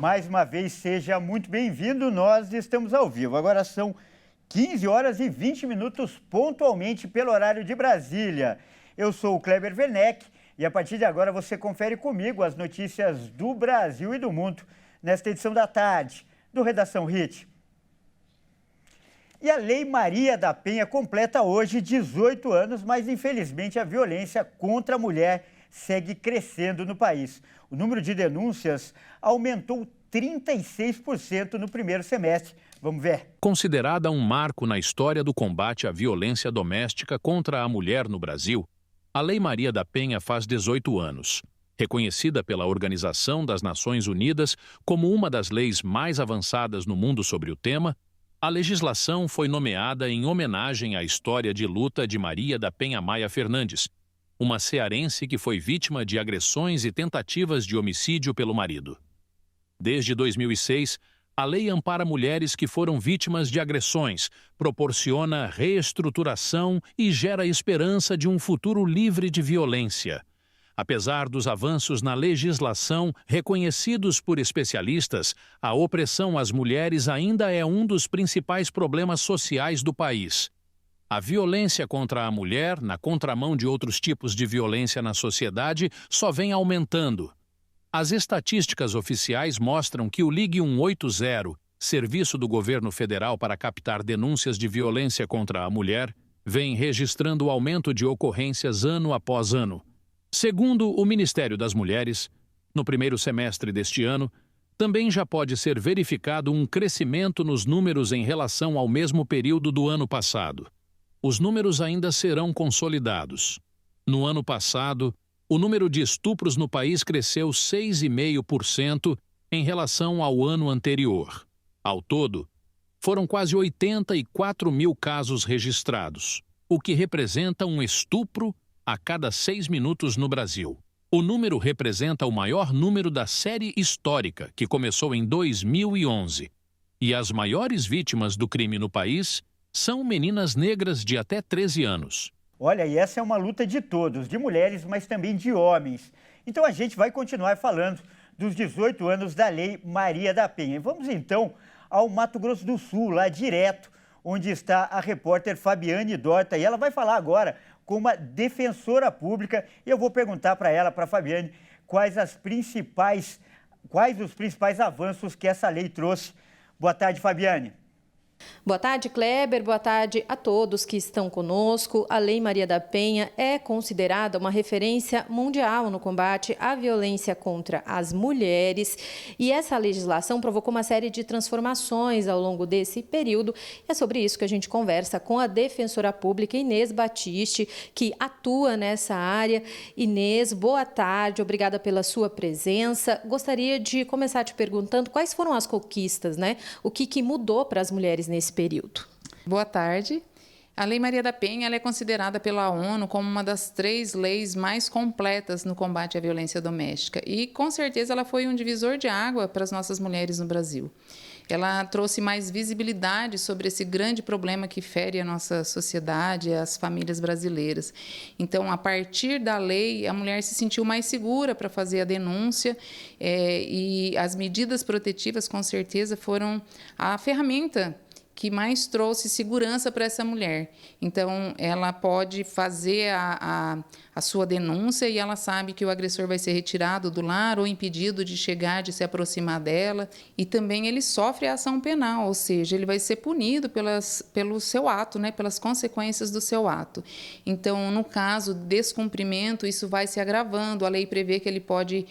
Mais uma vez, seja muito bem-vindo. Nós estamos ao vivo. Agora são 15 horas e 20 minutos pontualmente pelo horário de Brasília. Eu sou o Kleber Werneck e a partir de agora você confere comigo as notícias do Brasil e do mundo nesta edição da tarde do Redação Hit. E a Lei Maria da Penha completa hoje 18 anos, mas infelizmente a violência contra a mulher segue crescendo no país. O número de denúncias aumentou 36% no primeiro semestre. Vamos ver. Considerada um marco na história do combate à violência doméstica contra a mulher no Brasil, a Lei Maria da Penha faz 18 anos. Reconhecida pela Organização das Nações Unidas como uma das leis mais avançadas no mundo sobre o tema, a legislação foi nomeada em homenagem à história de luta de Maria da Penha Maia Fernandes, uma cearense que foi vítima de agressões e tentativas de homicídio pelo marido. Desde 2006, a lei ampara mulheres que foram vítimas de agressões, proporciona reestruturação e gera esperança de um futuro livre de violência. Apesar dos avanços na legislação reconhecidos por especialistas, a opressão às mulheres ainda é um dos principais problemas sociais do país. A violência contra a mulher, na contramão de outros tipos de violência na sociedade, só vem aumentando. As estatísticas oficiais mostram que o Ligue 180, serviço do governo federal para captar denúncias de violência contra a mulher, vem registrando aumento de ocorrências ano após ano. Segundo o Ministério das Mulheres, no primeiro semestre deste ano, também já pode ser verificado um crescimento nos números em relação ao mesmo período do ano passado. Os números ainda serão consolidados. No ano passado, o número de estupros no país cresceu 6,5% em relação ao ano anterior. Ao todo, foram quase 84 mil casos registrados, o que representa um estupro a cada 6 minutos no Brasil. O número representa o maior número da série histórica, que começou em 2011. E as maiores vítimas do crime no país são meninas negras de até 13 anos. Olha, e essa é uma luta de todos, de mulheres, mas também de homens. Então a gente vai continuar falando dos 18 anos da Lei Maria da Penha. E vamos então ao Mato Grosso do Sul, lá direto, onde está a repórter Fabiane Dorta. E ela vai falar agora com uma defensora pública. E eu vou perguntar para ela, para a Fabiane, quais os principais avanços que essa lei trouxe. Boa tarde, Fabiane. Boa tarde, Kleber. Boa tarde a todos que estão conosco. A Lei Maria da Penha é considerada uma referência mundial no combate à violência contra as mulheres e essa legislação provocou uma série de transformações ao longo desse período. É sobre isso que a gente conversa com a defensora pública Inês Batiste, que atua nessa área. Inês, boa tarde. Obrigada pela sua presença. Gostaria de começar te perguntando quais foram as conquistas, né? O que mudou para as mulheres nesse período? Boa tarde. A Lei Maria da Penha ela é considerada pela ONU como uma das 3 leis mais completas no combate à violência doméstica e, com certeza, ela foi um divisor de água para as nossas mulheres no Brasil. Ela trouxe mais visibilidade sobre esse grande problema que fere a nossa sociedade, as famílias brasileiras. Então, a partir da lei, a mulher se sentiu mais segura para fazer a denúncia e as medidas protetivas, com certeza, foram a ferramenta que mais trouxe segurança para essa mulher. Então, ela pode fazer a sua denúncia e ela sabe que o agressor vai ser retirado do lar ou impedido de chegar, de se aproximar dela. E também ele sofre a ação penal, ou seja, ele vai ser punido pelo seu ato, né, pelas consequências do seu ato. Então, no caso de descumprimento, isso vai se agravando. A lei prevê que ele pode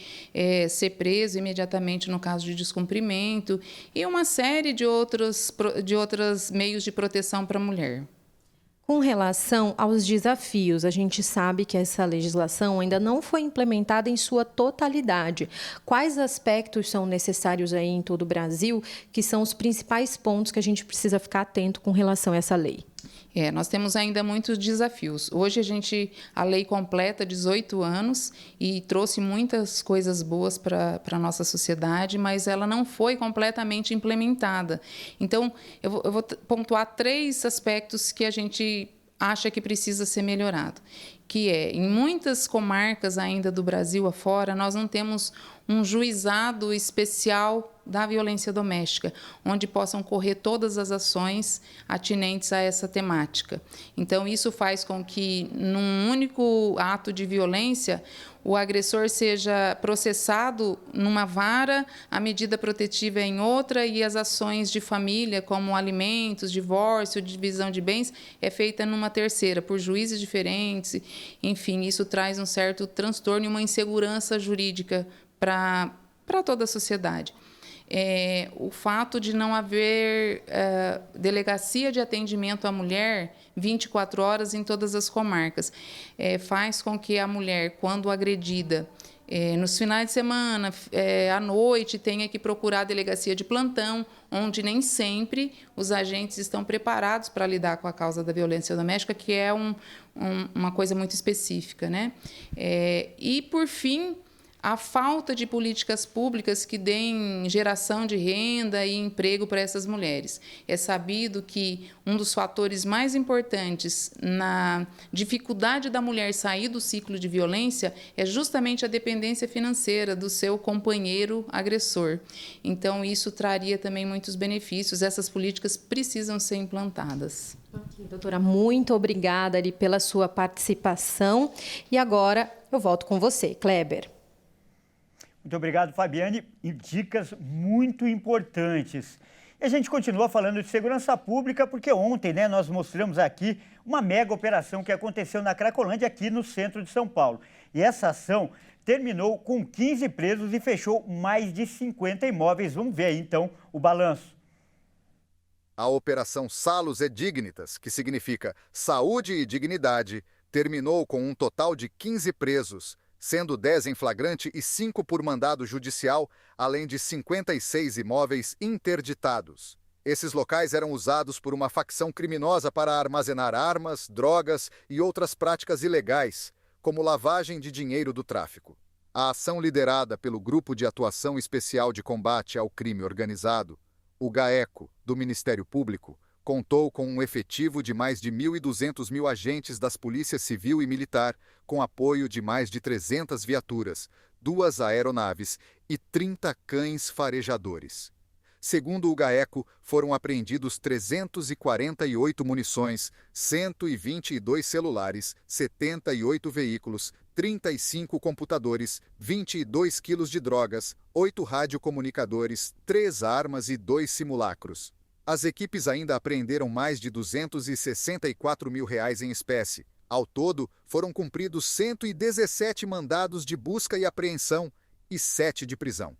ser preso imediatamente no caso de descumprimento e uma série de outros meios de proteção para a mulher. Com relação aos desafios, a gente sabe que essa legislação ainda não foi implementada em sua totalidade. Quais aspectos são necessários aí em todo o Brasil, que são os principais pontos que a gente precisa ficar atento com relação a essa lei? Nós temos ainda muitos desafios. Hoje a lei completa 18 anos e trouxe muitas coisas boas para a nossa sociedade, mas ela não foi completamente implementada. Então, eu vou pontuar 3 aspectos que a gente acha que precisa ser melhorado, que em muitas comarcas ainda do Brasil afora, nós não temos um juizado especial da violência doméstica, onde possam correr todas as ações atinentes a essa temática. Então, isso faz com que, num único ato de violência, o agressor seja processado numa vara, a medida protetiva é em outra e as ações de família, como alimentos, divórcio, divisão de bens, é feita numa terceira, por juízes diferentes. Enfim, isso traz um certo transtorno e uma insegurança jurídica para toda a sociedade. O fato de não haver delegacia de atendimento à mulher 24 horas em todas as comarcas faz com que a mulher, quando agredida, nos finais de semana, à noite, tenha que procurar a delegacia de plantão, onde nem sempre os agentes estão preparados para lidar com a causa da violência doméstica, que é uma coisa muito específica, né? E, por fim, a falta de políticas públicas que deem geração de renda e emprego para essas mulheres. É sabido que um dos fatores mais importantes na dificuldade da mulher sair do ciclo de violência é justamente a dependência financeira do seu companheiro agressor. Então, isso traria também muitos benefícios. Essas políticas precisam ser implantadas. Ok, doutora, muito obrigada ali pela sua participação. E agora eu volto com você, Kleber. Muito obrigado, Fabiane. E dicas muito importantes. E a gente continua falando de segurança pública, porque ontem, nós mostramos aqui uma mega operação que aconteceu na Cracolândia, aqui no centro de São Paulo. E essa ação terminou com 15 presos e fechou mais de 50 imóveis. Vamos ver aí, então, o balanço. A Operação Salus et Dignitas, que significa saúde e dignidade, terminou com um total de 15 presos, sendo 10 em flagrante e 5 por mandado judicial, além de 56 imóveis interditados. Esses locais eram usados por uma facção criminosa para armazenar armas, drogas e outras práticas ilegais, como lavagem de dinheiro do tráfico. A ação liderada pelo Grupo de Atuação Especial de Combate ao Crime Organizado, o GAECO, do Ministério Público, contou com um efetivo de mais de 1.200 agentes das polícias civil e militar, com apoio de mais de 300 viaturas, 2 aeronaves e 30 cães farejadores. Segundo o GAECO, foram apreendidos 348 munições, 122 celulares, 78 veículos, 35 computadores, 22 quilos de drogas, 8 radiocomunicadores, 3 armas e 2 simulacros. As equipes ainda apreenderam mais de R$ 264 mil em espécie. Ao todo, foram cumpridos 117 mandados de busca e apreensão e 7 de prisão.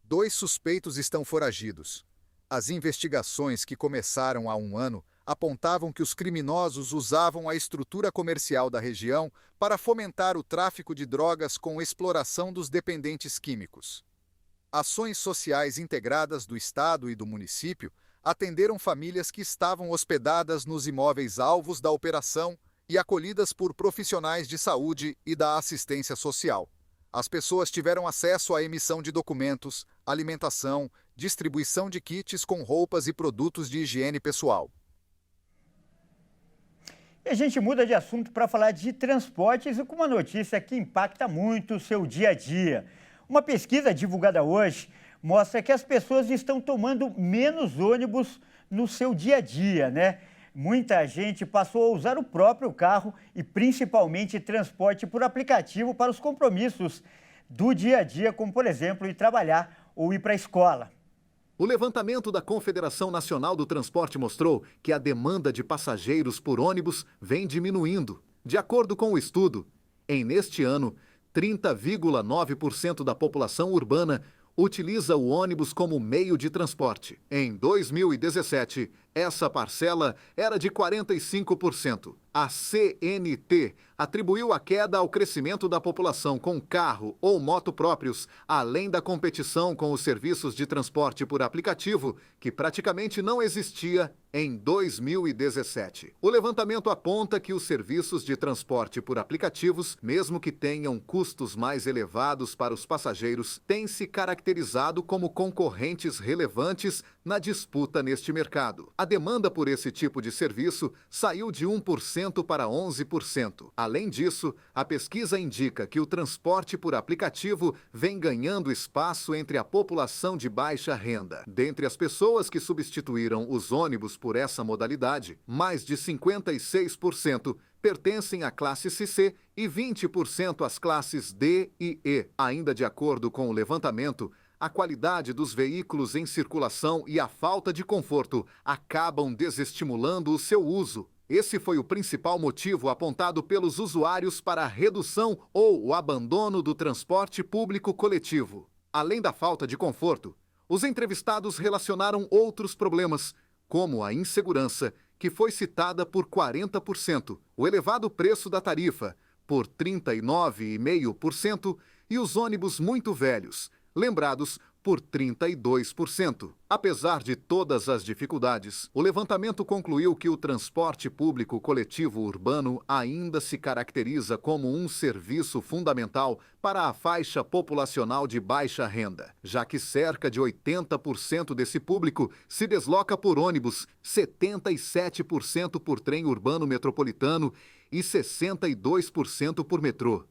2 suspeitos estão foragidos. As investigações que começaram há um ano apontavam que os criminosos usavam a estrutura comercial da região para fomentar o tráfico de drogas com exploração dos dependentes químicos. Ações sociais integradas do Estado e do município atenderam famílias que estavam hospedadas nos imóveis alvos da operação e acolhidas por profissionais de saúde e da assistência social. As pessoas tiveram acesso à emissão de documentos, alimentação, distribuição de kits com roupas e produtos de higiene pessoal. E a gente muda de assunto para falar de transportes e com uma notícia que impacta muito o seu dia a dia. Uma pesquisa divulgada hoje mostra que as pessoas estão tomando menos ônibus no seu dia a dia, Muita gente passou a usar o próprio carro e principalmente transporte por aplicativo para os compromissos do dia a dia, como, por exemplo, ir trabalhar ou ir para a escola. O levantamento da Confederação Nacional do Transporte mostrou que a demanda de passageiros por ônibus vem diminuindo. De acordo com o estudo, neste ano, 30,9% da população urbana utiliza o ônibus como meio de transporte. Em 2017, essa parcela era de 45%. A CNT atribuiu a queda ao crescimento da população com carro ou moto próprios, além da competição com os serviços de transporte por aplicativo, que praticamente não existia em 2017. O levantamento aponta que os serviços de transporte por aplicativos, mesmo que tenham custos mais elevados para os passageiros, têm se caracterizado como concorrentes relevantes na disputa neste mercado. A demanda por esse tipo de serviço saiu de 1% para 11%. Além disso, a pesquisa indica que o transporte por aplicativo vem ganhando espaço entre a população de baixa renda. Dentre as pessoas que substituíram os ônibus por essa modalidade, mais de 56% pertencem à classe CC e 20% às classes D e E. Ainda de acordo com o levantamento, a qualidade dos veículos em circulação e a falta de conforto acabam desestimulando o seu uso. Esse foi o principal motivo apontado pelos usuários para a redução ou o abandono do transporte público coletivo. Além da falta de conforto, os entrevistados relacionaram outros problemas, como a insegurança, que foi citada por 40%, o elevado preço da tarifa, por 39,5%, e os ônibus muito velhos, lembrados por 32%. Apesar de todas as dificuldades, o levantamento concluiu que o transporte público coletivo urbano ainda se caracteriza como um serviço fundamental para a faixa populacional de baixa renda, já que cerca de 80% desse público se desloca por ônibus, 77% por trem urbano metropolitano e 62% por metrô.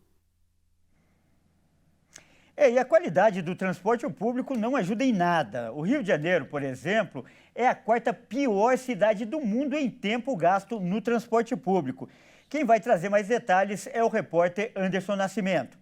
E a qualidade do transporte público não ajuda em nada. O Rio de Janeiro, por exemplo, é a quarta pior cidade do mundo em tempo gasto no transporte público. Quem vai trazer mais detalhes é o repórter Anderson Nascimento.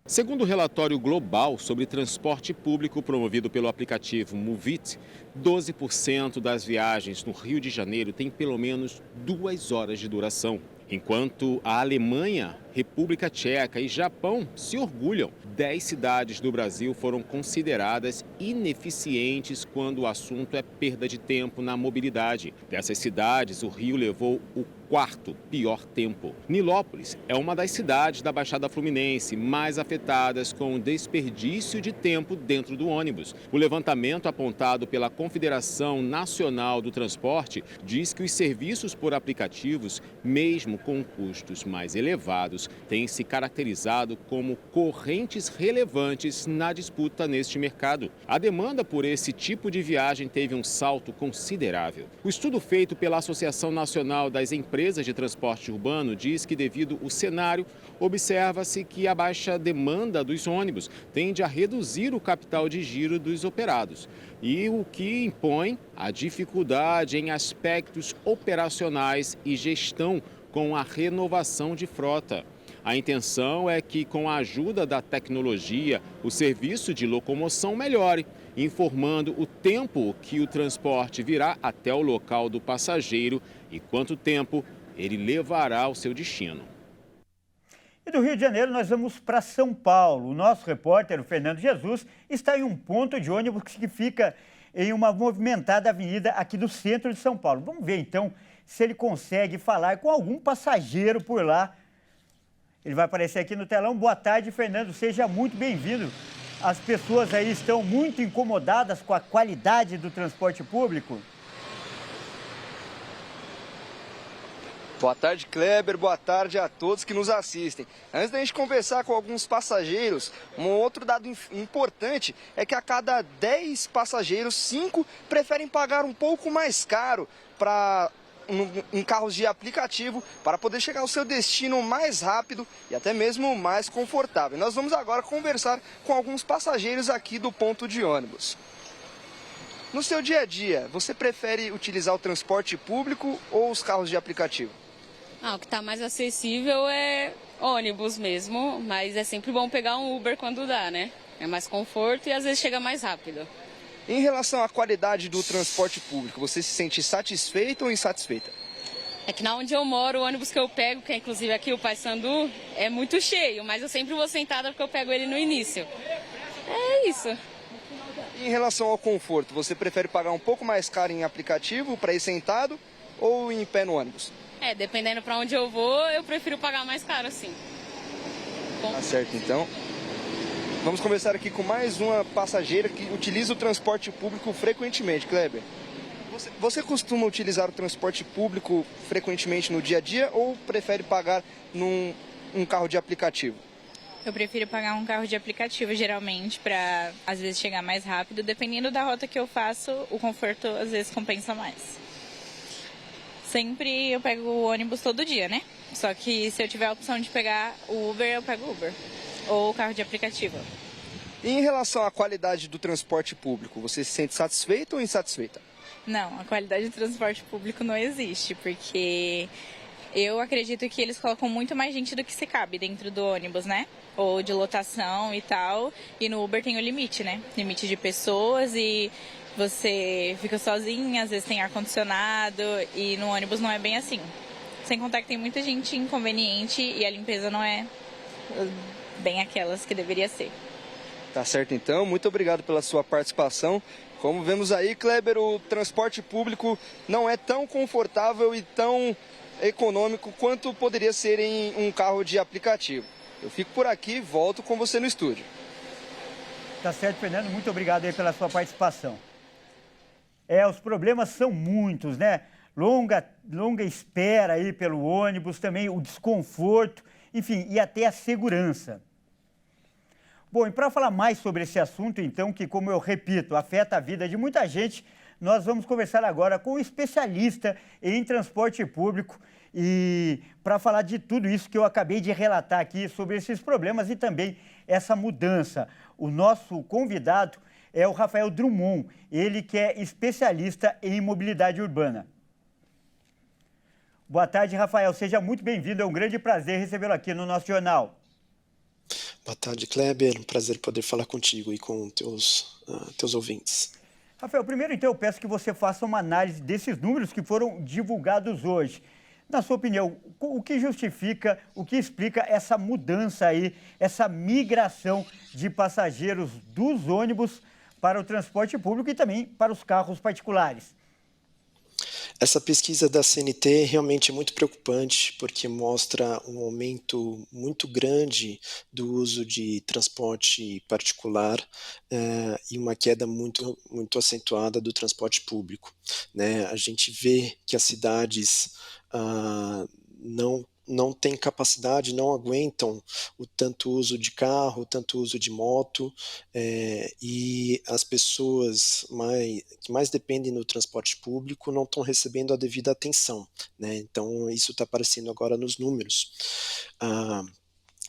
Segundo o relatório global sobre transporte público promovido pelo aplicativo Movit, 12% das viagens no Rio de Janeiro têm pelo menos 2 horas de duração. Enquanto a Alemanha, República Tcheca e Japão se orgulham, 10 cidades do Brasil foram consideradas ineficientes quando o assunto é perda de tempo na mobilidade. Dessas cidades, o Rio levou o 4º pior tempo. Nilópolis é uma das cidades da Baixada Fluminense mais afetadas com o desperdício de tempo dentro do ônibus. O levantamento apontado pela Confederação Nacional do Transporte diz que os serviços por aplicativos, mesmo com custos mais elevados, têm se caracterizado como correntes relevantes na disputa neste mercado. A demanda por esse tipo de viagem teve um salto considerável. O estudo feito pela Associação Nacional das Empresas de Transporte Urbano diz que, devido ao cenário, observa-se que a baixa demanda dos ônibus tende a reduzir o capital de giro dos operados, e o que impõe a dificuldade em aspectos operacionais e gestão com a renovação de frota. A intenção é que, com a ajuda da tecnologia, o serviço de locomoção melhore, informando o tempo que o transporte virá até o local do passageiro e quanto tempo ele levará ao seu destino. E do Rio de Janeiro nós vamos para São Paulo. O nosso repórter, o Fernando Jesus, está em um ponto de ônibus que fica em uma movimentada avenida aqui do centro de São Paulo. Vamos ver então se ele consegue falar com algum passageiro por lá. Ele vai aparecer aqui no telão. Boa tarde, Fernando. Seja muito bem-vindo. As pessoas aí estão muito incomodadas com a qualidade do transporte público? Boa tarde, Kleber. Boa tarde a todos que nos assistem. Antes da gente conversar com alguns passageiros, um outro dado importante é que a cada 10 passageiros, 5 preferem pagar um pouco mais caro em carros de aplicativo para poder chegar ao seu destino mais rápido e até mesmo mais confortável. Nós vamos agora conversar com alguns passageiros aqui do ponto de ônibus. No seu dia a dia, você prefere utilizar o transporte público ou os carros de aplicativo? O que está mais acessível é ônibus mesmo, mas é sempre bom pegar um Uber quando dá, né? É mais conforto e às vezes chega mais rápido. Em relação à qualidade do transporte público, você se sente satisfeita ou insatisfeita? É que na onde eu moro, o ônibus que eu pego, que é inclusive aqui o Paissandu, é muito cheio, mas eu sempre vou sentada porque eu pego ele no início. É isso. Em relação ao conforto, você prefere pagar um pouco mais caro em aplicativo para ir sentado ou em pé no ônibus? Dependendo para onde eu vou, eu prefiro pagar mais caro, sim. Tá certo, então. Vamos conversar aqui com mais uma passageira que utiliza o transporte público frequentemente, Kleber. Você costuma utilizar o transporte público frequentemente no dia a dia ou prefere pagar num carro de aplicativo? Eu prefiro pagar um carro de aplicativo, geralmente, para às vezes chegar mais rápido. Dependendo da rota que eu faço, o conforto às vezes compensa mais. Sempre eu pego o ônibus todo dia, né? Só que se eu tiver a opção de pegar o Uber, eu pego o Uber. Ou carro de aplicativo. E em relação à qualidade do transporte público, você se sente satisfeita ou insatisfeita? Não, a qualidade do transporte público não existe, porque eu acredito que eles colocam muito mais gente do que se cabe dentro do ônibus, né? Ou de lotação e tal. E no Uber tem o limite, né? Limite de pessoas e você fica sozinha, às vezes tem ar-condicionado e no ônibus não é bem assim. Sem contar que tem muita gente inconveniente e a limpeza não é bem aquelas que deveria ser. Tá certo então, muito obrigado pela sua participação. Como vemos aí, Kleber, o transporte público não é tão confortável e tão econômico quanto poderia ser em um carro de aplicativo. Eu fico por aqui e volto com você no estúdio. Tá certo, Fernando, muito obrigado aí pela sua participação. Os problemas são muitos, né? Longa espera aí pelo ônibus, também o desconforto, enfim, e até a segurança. Bom, e para falar mais sobre esse assunto, então, que, como eu repito, afeta a vida de muita gente, nós vamos conversar agora com um especialista em transporte público e para falar de tudo isso que eu acabei de relatar aqui sobre esses problemas e também essa mudança. O nosso convidado é o Rafael Drummond, ele que é especialista em mobilidade urbana. Boa tarde, Rafael. Seja muito bem-vindo. É um grande prazer recebê-lo aqui no nosso jornal. Boa tarde, Kleber. Um prazer poder falar contigo e com teus ouvintes. Rafael, primeiro, então, eu peço que você faça uma análise desses números que foram divulgados hoje. Na sua opinião, o que justifica, o que explica essa mudança aí, essa migração de passageiros dos ônibus para o transporte público e também para os carros particulares? Essa pesquisa da CNT realmente é muito preocupante, porque mostra um aumento muito grande do uso de transporte particular e uma queda muito acentuada do transporte público, né? A gente vê que as cidades não têm capacidade, não aguentam o tanto uso de carro, o tanto uso de moto, e as pessoas que mais dependem do transporte público não estão recebendo a devida atenção, né? Então, isso está aparecendo agora nos números.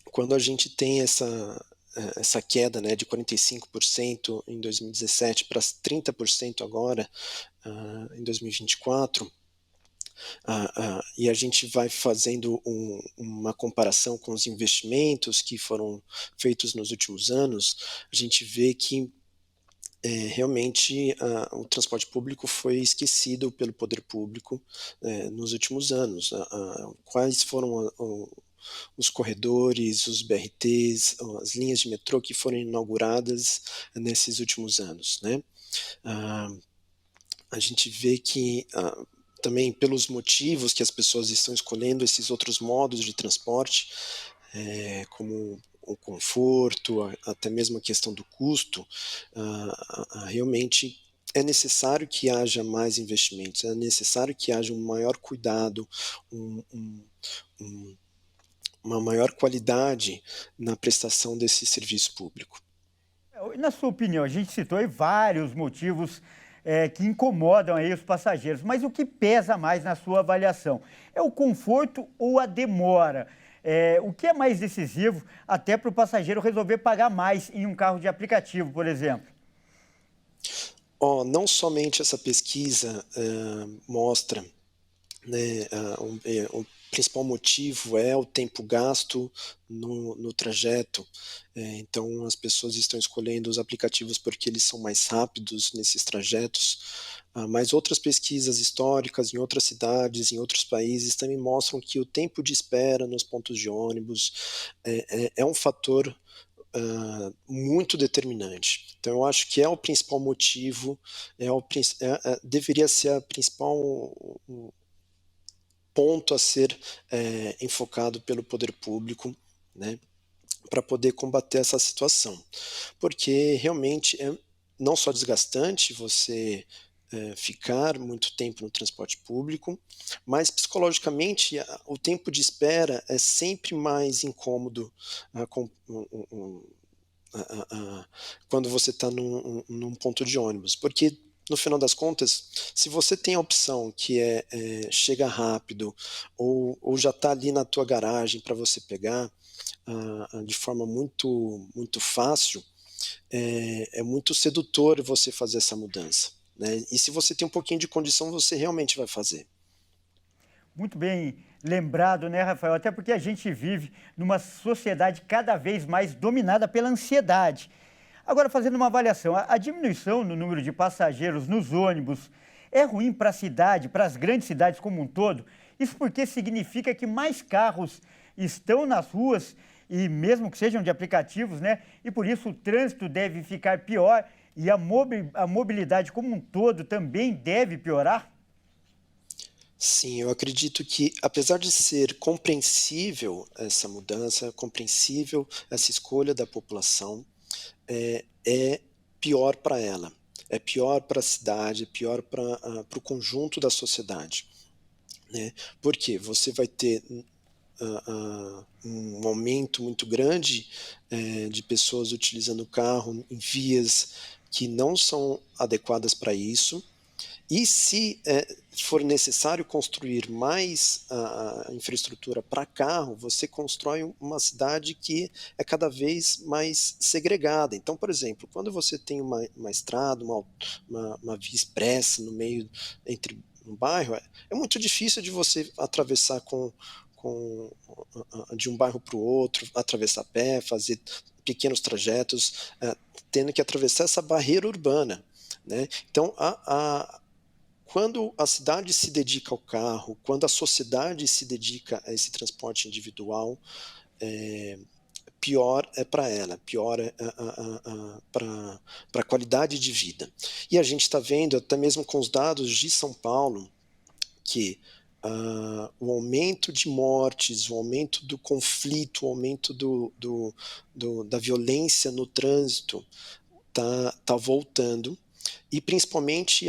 Quando a gente tem essa queda, né, de 45% em 2017 para 30% agora, em 2024, e a gente vai fazendo uma comparação com os investimentos que foram feitos nos últimos anos, a gente vê que realmente o transporte público foi esquecido pelo poder público nos últimos anos. Quais foram os corredores, os BRTs, as linhas de metrô que foram inauguradas nesses últimos anos, né? A gente vê que também pelos motivos que as pessoas estão escolhendo esses outros modos de transporte, como o conforto, até mesmo a questão do custo, realmente é necessário que haja mais investimentos, é necessário que haja um maior cuidado, uma maior qualidade na prestação desse serviço público. Na sua opinião, a gente citou aí vários motivos que incomodam aí os passageiros, mas o que pesa mais na sua avaliação? É o conforto ou a demora? O que é mais decisivo até para o passageiro resolver pagar mais em um carro de aplicativo, por exemplo? Não somente essa pesquisa mostra, né, o principal motivo é o tempo gasto no trajeto, então as pessoas estão escolhendo os aplicativos porque eles são mais rápidos nesses trajetos, mas outras pesquisas históricas em outras cidades, em outros países também mostram que o tempo de espera nos pontos de ônibus é um fator muito determinante. Então eu acho que é o principal motivo, deveria ser a principal ponto a ser enfocado pelo poder público, né, para poder combater essa situação, porque realmente é não só desgastante você ficar muito tempo no transporte público, mas psicologicamente o tempo de espera é sempre mais incômodo quando você está num ponto de ônibus, porque no final das contas, se você tem a opção que chega rápido ou já está ali na tua garagem para você pegar de forma muito, muito fácil, é muito sedutor você fazer essa mudança, né? E se você tem um pouquinho de condição, você realmente vai fazer. Muito bem lembrado, né, Rafael? Até porque a gente vive numa sociedade cada vez mais dominada pela ansiedade. Agora, fazendo uma avaliação, a diminuição no número de passageiros nos ônibus é ruim para a cidade, para as grandes cidades como um todo? Isso porque significa que mais carros estão nas ruas, e mesmo que sejam de aplicativos, né? E por isso o trânsito deve ficar pior e a mobilidade como um todo também deve piorar? Sim, eu acredito que, apesar de ser compreensível essa mudança, compreensível essa escolha da população, é pior para ela, é pior para a cidade, é pior para o conjunto da sociedade, né? Porque você vai ter um aumento muito grande de pessoas utilizando o carro em vias que não são adequadas para isso. E se for necessário construir mais infraestrutura para carro, você constrói uma cidade que é cada vez mais segregada. Então, por exemplo, quando você tem uma estrada, uma via expressa no meio entre um bairro, é muito difícil de você atravessar de um bairro para o outro, atravessar a pé, fazer pequenos trajetos, tendo que atravessar essa barreira urbana, né? Então, quando a cidade se dedica ao carro, quando a sociedade se dedica a esse transporte individual, pior é para ela, pior é para a qualidade de vida. E a gente está vendo, até mesmo com os dados de São Paulo, que o aumento de mortes, o aumento do conflito, o aumento da violência no trânsito tá voltando, e principalmente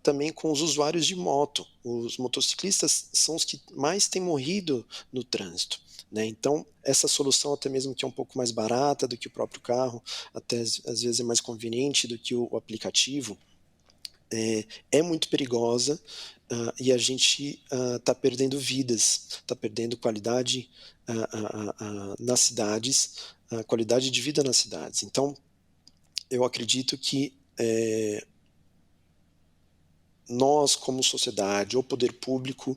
também com os usuários de moto. Os motociclistas são os que mais têm morrido no trânsito, né? Então, essa solução, até mesmo que é um pouco mais barata do que o próprio carro, até às vezes é mais conveniente do que o aplicativo, é muito perigosa, e a gente está perdendo vidas, está perdendo qualidade nas cidades, qualidade de vida nas cidades. Então, eu acredito que nós, como sociedade ou poder público,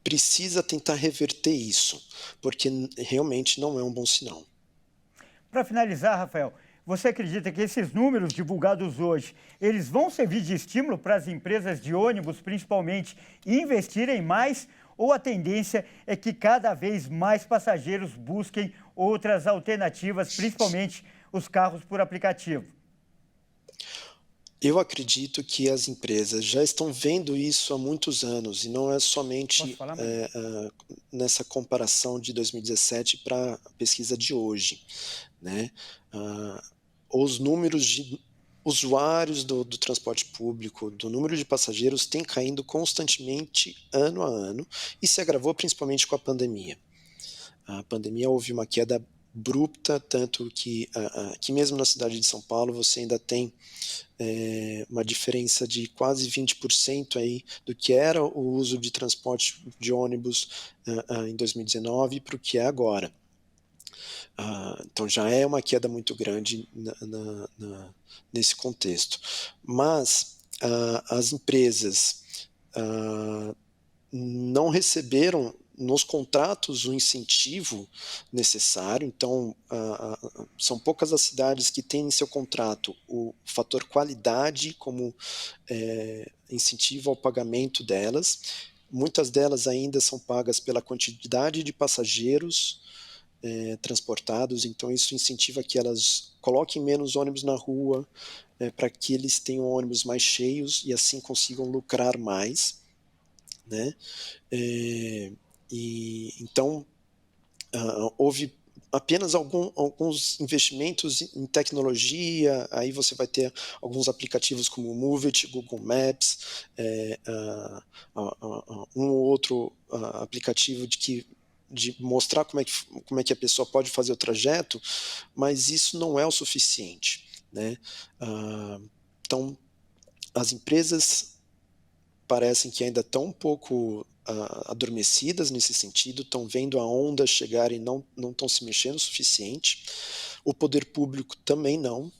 precisa tentar reverter isso, porque realmente não é um bom sinal. Para finalizar, Rafael, você acredita que esses números divulgados hoje, eles vão servir de estímulo para as empresas de ônibus, principalmente, investirem mais? Ou a tendência é que cada vez mais passageiros busquem outras alternativas, principalmente os carros por aplicativo? Eu acredito que as empresas já estão vendo isso há muitos anos, e não é somente nessa comparação de 2017 para a pesquisa de hoje, né? Os números de usuários do transporte público, do número de passageiros, tem caindo constantemente ano a ano, e se agravou principalmente com a pandemia. A pandemia houve uma queda abrupta, tanto que aqui mesmo na cidade de São Paulo você ainda tem uma diferença de quase 20% aí do que era o uso de transporte de ônibus em 2019 para o que é agora. Então já é uma queda muito grande nesse contexto. Mas as empresas não receberam nos contratos o incentivo necessário. Então são poucas as cidades que têm em seu contrato o fator qualidade como incentivo ao pagamento delas. Muitas delas ainda são pagas pela quantidade de passageiros transportados, então isso incentiva que elas coloquem menos ônibus na rua, para que eles tenham ônibus mais cheios e assim consigam lucrar mais, né? E então houve apenas alguns investimentos em tecnologia. Aí você vai ter alguns aplicativos como o Move It, Google Maps, um ou outro aplicativo de mostrar como é que a pessoa pode fazer o trajeto, mas isso não é o suficiente, né? Então As empresas parecem que ainda estão um pouco adormecidas nesse sentido, estão vendo a onda chegar e não estão se mexendo o suficiente. O poder público também não.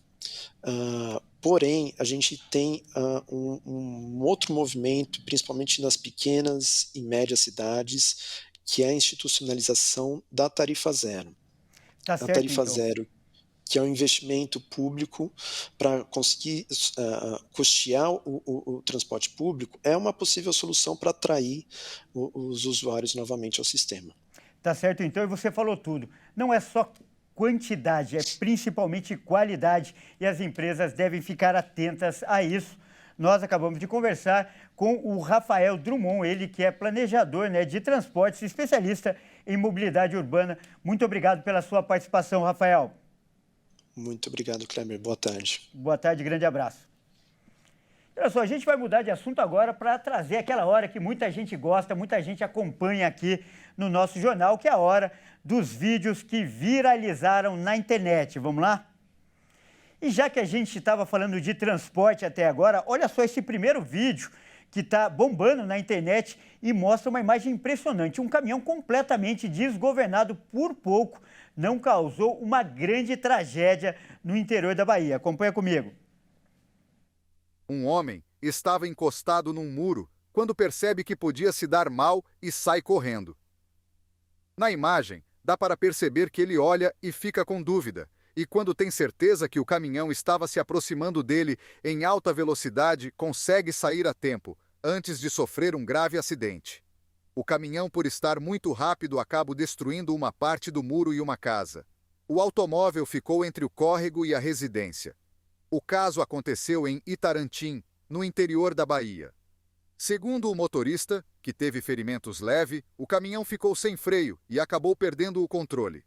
Porém, a gente tem um outro movimento, principalmente nas pequenas e médias cidades, que é a institucionalização da tarifa zero. Tá certo, A tarifa então. zero, que é um investimento público para conseguir custear o transporte público, é uma possível solução para atrair os usuários novamente ao sistema. Tá certo, então, e você falou tudo. Não é só quantidade, é principalmente qualidade, e as empresas devem ficar atentas a isso. Nós acabamos de conversar com o Rafael Drummond, ele que é planejador, né, de transportes, especialista em mobilidade urbana. Muito obrigado pela sua participação, Rafael. Muito obrigado, Kleber. Boa tarde. Boa tarde, grande abraço. Olha só, a gente vai mudar de assunto agora para trazer aquela hora que muita gente gosta, muita gente acompanha aqui no nosso jornal, que é a hora dos vídeos que viralizaram na internet. Vamos lá? E já que a gente estava falando de transporte até agora, olha só esse primeiro vídeo que está bombando na internet e mostra uma imagem impressionante. Um caminhão completamente desgovernado por pouco não causou uma grande tragédia no interior da Bahia. Acompanha comigo. Um homem estava encostado num muro quando percebe que podia se dar mal e sai correndo. Na imagem, dá para perceber que ele olha e fica com dúvida, e quando tem certeza que o caminhão estava se aproximando dele em alta velocidade, consegue sair a tempo, antes de sofrer um grave acidente. O caminhão, por estar muito rápido, acaba destruindo uma parte do muro e uma casa. O automóvel ficou entre o córrego e a residência. O caso aconteceu em Itarantim, no interior da Bahia. Segundo o motorista, que teve ferimentos leves, o caminhão ficou sem freio e acabou perdendo o controle.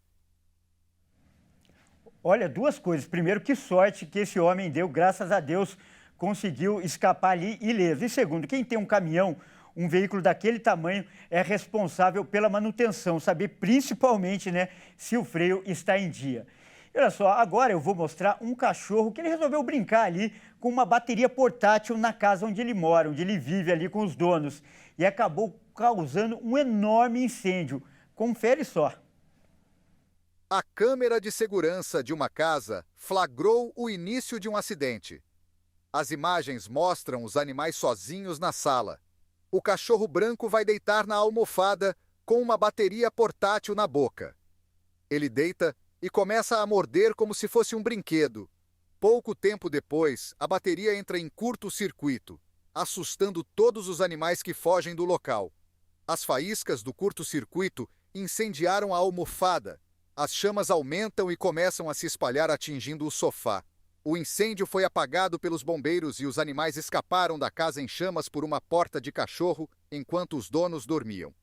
Olha, duas coisas. Primeiro, que sorte que esse homem deu, graças a Deus, conseguiu escapar ali ileso. E segundo, quem tem um caminhão, um veículo daquele tamanho, é responsável pela manutenção, saber principalmente, né, se o freio está em dia. E olha só, agora eu vou mostrar um cachorro que ele resolveu brincar ali com uma bateria portátil na casa onde ele mora, onde ele vive ali com os donos. E acabou causando um enorme incêndio. Confere só. A câmera de segurança de uma casa flagrou o início de um acidente. As imagens mostram os animais sozinhos na sala. O cachorro branco vai deitar na almofada com uma bateria portátil na boca. Ele deita e começa a morder como se fosse um brinquedo. Pouco tempo depois, a bateria entra em curto-circuito, assustando todos os animais que fogem do local. As faíscas do curto-circuito incendiaram a almofada. As chamas aumentam e começam a se espalhar, atingindo o sofá. O incêndio foi apagado pelos bombeiros e os animais escaparam da casa em chamas por uma porta de cachorro enquanto os donos dormiam.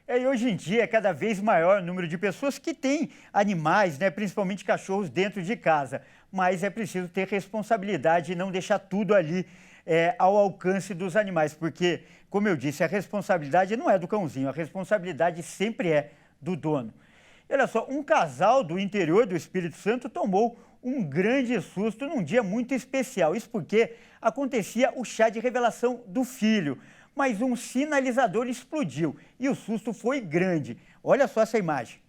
E hoje em dia é cada vez maior o número de pessoas que têm animais, né, principalmente cachorros, dentro de casa. Mas é preciso ter responsabilidade e não deixar tudo ali ao alcance dos animais, porque, como eu disse, a responsabilidade não é do cãozinho, a responsabilidade sempre é do dono. E olha só, um casal do interior do Espírito Santo tomou um grande susto num dia muito especial. Isso porque acontecia o chá de revelação do filho, mas um sinalizador explodiu e o susto foi grande. Olha só essa imagem.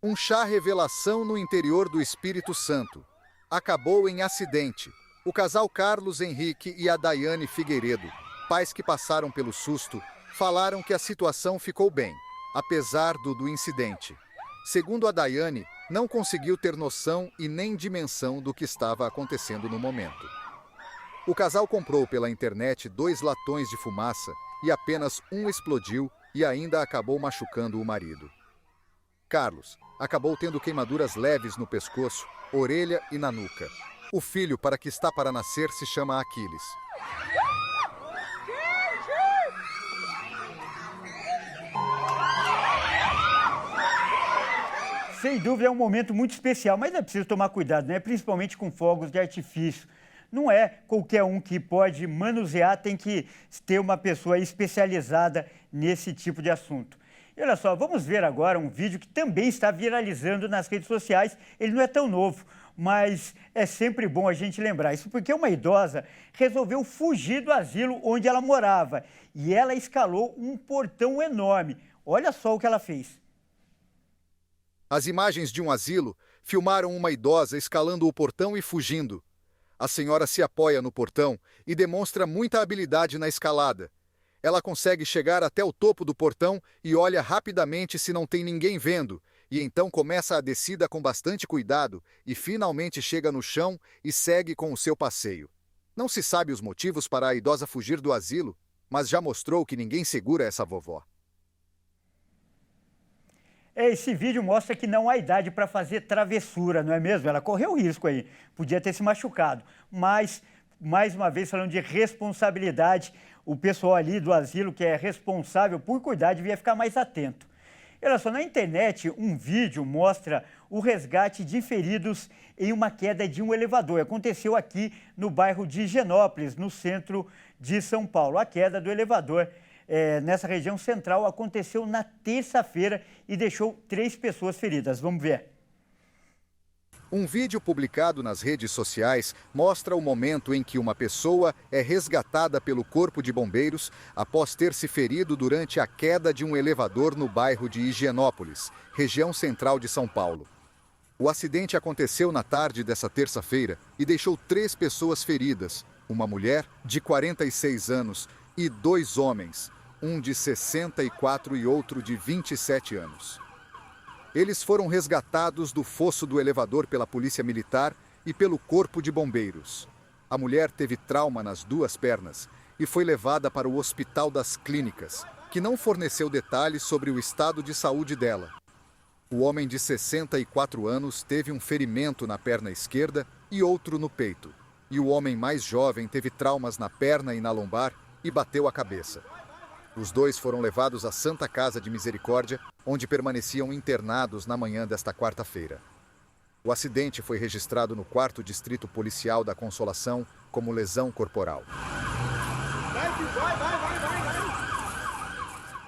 Um chá revelação no interior do Espírito Santo. Acabou em acidente. O casal Carlos Henrique e a Daiane Figueiredo, pais que passaram pelo susto, falaram que a situação ficou bem, apesar do incidente. Segundo a Daiane, não conseguiu ter noção e nem dimensão do que estava acontecendo no momento. O casal comprou pela internet 2 latões de fumaça e apenas um explodiu e ainda acabou machucando o marido. Carlos acabou tendo queimaduras leves no pescoço, orelha e na nuca. O filho, para que está para nascer, se chama Aquiles. Sem dúvida é um momento muito especial, mas é preciso tomar cuidado, né? Principalmente com fogos de artifício. Não é qualquer um que pode manusear, tem que ter uma pessoa especializada nesse tipo de assunto. E olha só, vamos ver agora um vídeo que também está viralizando nas redes sociais. Ele não é tão novo. mas é sempre bom a gente lembrar isso, porque uma idosa resolveu fugir do asilo onde ela morava e ela escalou um portão enorme. Olha só o que ela fez. As imagens de um asilo filmaram uma idosa escalando o portão e fugindo. A senhora se apoia no portão e demonstra muita habilidade na escalada. Ela consegue chegar até o topo do portão e olha rapidamente se não tem ninguém vendo, e então começa a descida com bastante cuidado e finalmente chega no chão e segue com o seu passeio. Não se sabe os motivos para a idosa fugir do asilo, mas já mostrou que ninguém segura essa vovó. Esse vídeo mostra que não há idade para fazer travessura, não é mesmo? Ela correu risco aí, podia ter se machucado. Mas, mais uma vez, falando de responsabilidade, o pessoal ali do asilo que é responsável por cuidar devia ficar mais atento. Olha só, na internet, um vídeo mostra o resgate de feridos em uma queda de um elevador. Aconteceu aqui no bairro de Higienópolis, no centro de São Paulo. A queda do elevador nessa região central aconteceu na terça-feira e deixou 3 pessoas feridas. Vamos ver. Um vídeo publicado nas redes sociais mostra o momento em que uma pessoa é resgatada pelo Corpo de Bombeiros após ter se ferido durante a queda de um elevador no bairro de Higienópolis, região central de São Paulo. O acidente aconteceu na tarde dessa terça-feira e deixou 3 pessoas feridas, uma mulher de 46 anos e 2 homens, um de 64 e outro de 27 anos. Eles foram resgatados do fosso do elevador pela Polícia Militar e pelo Corpo de Bombeiros. A mulher teve trauma nas 2 pernas e foi levada para o Hospital das Clínicas, que não forneceu detalhes sobre o estado de saúde dela. O homem de 64 anos teve um ferimento na perna esquerda e outro no peito. E o homem mais jovem teve traumas na perna e na lombar e bateu a cabeça. Os 2 foram levados à Santa Casa de Misericórdia, onde permaneciam internados na manhã desta quarta-feira. O acidente foi registrado no 4º Distrito Policial da Consolação como lesão corporal.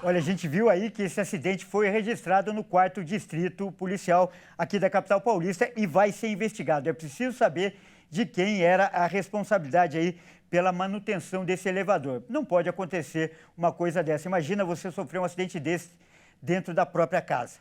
Olha, a gente viu aí que esse acidente foi registrado no 4º Distrito Policial aqui da capital paulista e vai ser investigado. É preciso saber de quem era a responsabilidade aí pela manutenção desse elevador. Não pode acontecer uma coisa dessa. Imagina você sofrer um acidente desse dentro da própria casa.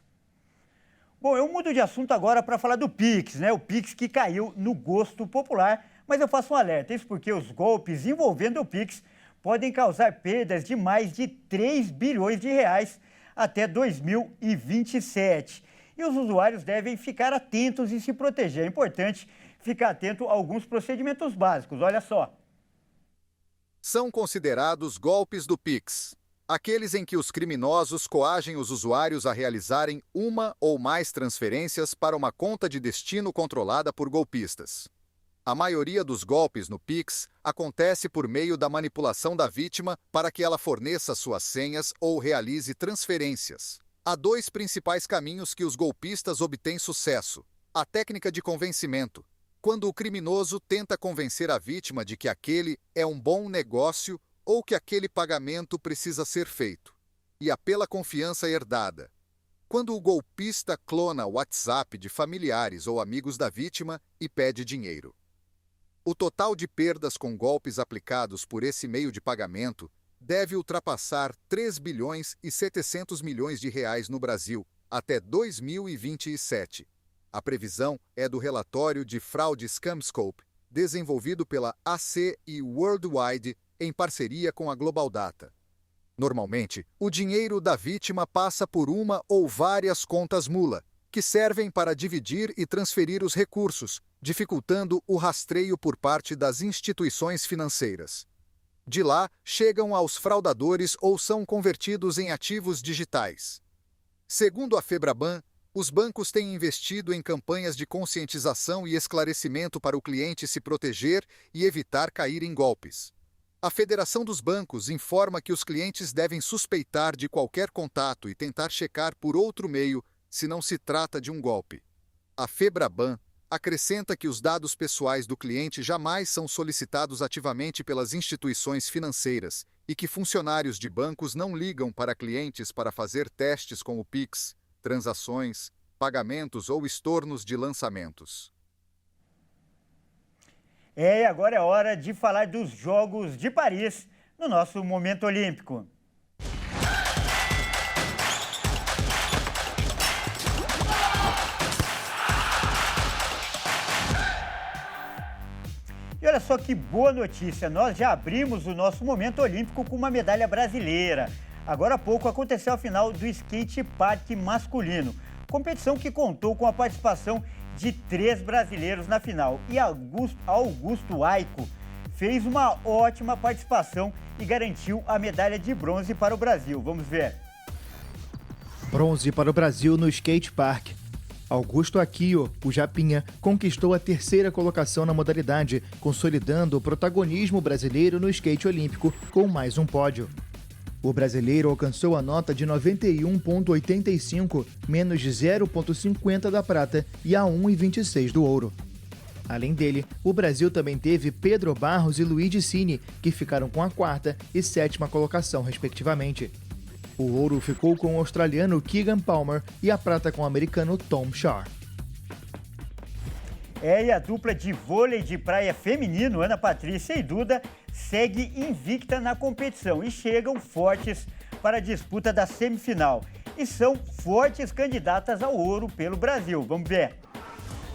Bom, eu mudo de assunto agora para falar do Pix, né? O Pix que caiu no gosto popular, mas eu faço um alerta. Isso porque os golpes envolvendo o Pix podem causar perdas de mais de 3 bilhões de reais até 2027. E os usuários devem ficar atentos e se proteger. É importante ficar atento a alguns procedimentos básicos. Olha só. São considerados golpes do Pix, aqueles em que os criminosos coagem os usuários a realizarem uma ou mais transferências para uma conta de destino controlada por golpistas. A maioria dos golpes no Pix acontece por meio da manipulação da vítima para que ela forneça suas senhas ou realize transferências. Há 2 principais caminhos que os golpistas obtêm sucesso: a técnica de convencimento, quando o criminoso tenta convencer a vítima de que aquele é um bom negócio ou que aquele pagamento precisa ser feito, e a pela confiança herdada, quando o golpista clona o WhatsApp de familiares ou amigos da vítima e pede dinheiro. O total de perdas com golpes aplicados por esse meio de pagamento deve ultrapassar 3 bilhões e 700 milhões de reais no Brasil até 2027. A previsão é do relatório de fraude Scamscope, desenvolvido pela AC e Worldwide em parceria com a Global Data. Normalmente, o dinheiro da vítima passa por uma ou várias contas mula, que servem para dividir e transferir os recursos, dificultando o rastreio por parte das instituições financeiras. De lá, chegam aos fraudadores ou são convertidos em ativos digitais. Segundo a Febraban, os bancos têm investido em campanhas de conscientização e esclarecimento para o cliente se proteger e evitar cair em golpes. A Federação dos Bancos informa que os clientes devem suspeitar de qualquer contato e tentar checar por outro meio se não se trata de um golpe. A Febraban acrescenta que os dados pessoais do cliente jamais são solicitados ativamente pelas instituições financeiras e que funcionários de bancos não ligam para clientes para fazer testes com o Pix, transações, pagamentos ou estornos de lançamentos. E agora é hora de falar dos Jogos de Paris no nosso Momento Olímpico. E olha só que boa notícia, nós já abrimos o nosso Momento Olímpico com uma medalha brasileira. Agora há pouco aconteceu a final do skate park masculino, competição que contou com a participação de 3 brasileiros na final. E Augusto Aico fez uma ótima participação e garantiu a medalha de bronze para o Brasil. Vamos ver. Bronze para o Brasil no skate park. Augusto Akio, o Japinha, conquistou a 3ª colocação na modalidade, consolidando o protagonismo brasileiro no skate olímpico com mais um pódio. O brasileiro alcançou a nota de 91,85, menos de 0,50 da prata e a 1,26 do ouro. Além dele, o Brasil também teve Pedro Barros e Luigi Cini, que ficaram com a 4ª e 7ª colocação, respectivamente. O ouro ficou com o australiano Keegan Palmer e a prata com o americano Tom Shaw. E a dupla de vôlei de praia feminino, Ana Patrícia e Duda, segue invicta na competição e chegam fortes para a disputa da semifinal. E são fortes candidatas ao ouro pelo Brasil. Vamos ver.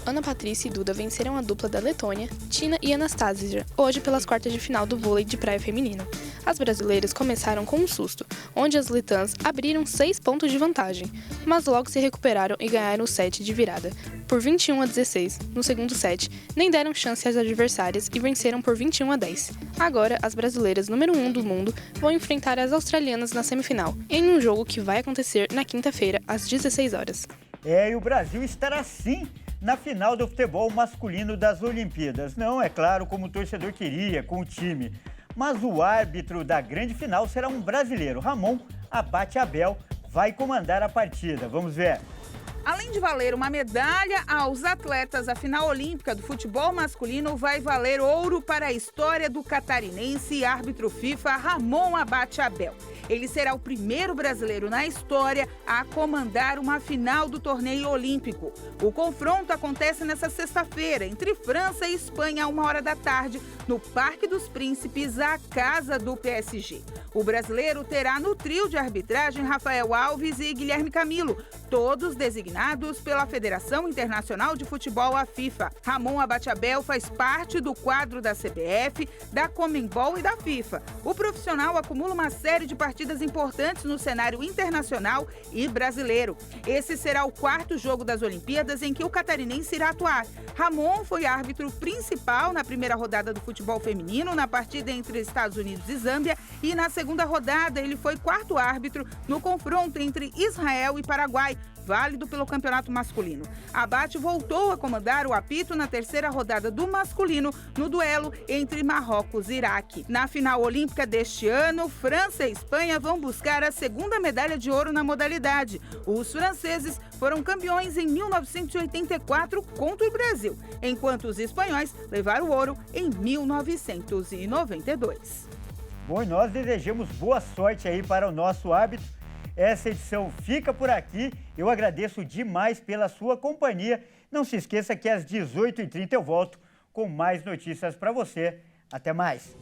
Ana Patrícia e Duda venceram a dupla da Letônia, Tina e Anastasia, hoje pelas quartas de final do vôlei de praia feminino. As brasileiras começaram com um susto, onde as letãs abriram 6 pontos de vantagem, mas logo se recuperaram e ganharam o set de virada, por 21-16. No segundo set, nem deram chance às adversárias e venceram por 21-10. Agora, as brasileiras número 1 do mundo vão enfrentar as australianas na semifinal, em um jogo que vai acontecer na quinta-feira, às 16 horas. E o Brasil estará sim na final do futebol masculino das Olimpíadas. Não, é claro, como o torcedor queria, com o time. Mas o árbitro da grande final será um brasileiro. Ramon Abate Abel vai comandar a partida. Vamos ver. Além de valer uma medalha aos atletas, a final olímpica do futebol masculino vai valer ouro para a história do catarinense e árbitro FIFA Ramon Abate Abel. Ele será o primeiro brasileiro na história a comandar uma final do torneio olímpico. O confronto acontece nesta sexta-feira entre França e Espanha, 1h da tarde, no Parque dos Príncipes, a casa do PSG. O brasileiro terá no trio de arbitragem Rafael Alves e Guilherme Camilo, todos designados pela Federação Internacional de Futebol, a FIFA. Ramon Abate Abel faz parte do quadro da CBF, da Conmebol e da FIFA. O profissional acumula uma série de partidas importantes no cenário internacional e brasileiro. Esse será o 4º jogo das Olimpíadas em que o catarinense irá atuar. Ramon foi árbitro principal na primeira rodada do futebol feminino, na partida entre Estados Unidos e Zâmbia, e na segunda rodada ele foi 4º árbitro no confronto entre Israel e Paraguai, válido pelo campeonato masculino. Abate voltou a comandar o apito na 3ª rodada do masculino no duelo entre Marrocos e Iraque. Na final olímpica deste ano, França e Espanha vão buscar a 2ª medalha de ouro na modalidade. Os franceses foram campeões em 1984 contra o Brasil, enquanto os espanhóis levaram o ouro em 1992. Bom, e nós desejamos boa sorte aí para o nosso árbitro. Essa edição fica por aqui. Eu agradeço demais pela sua companhia. Não se esqueça que às 18h30 eu volto com mais notícias para você. Até mais.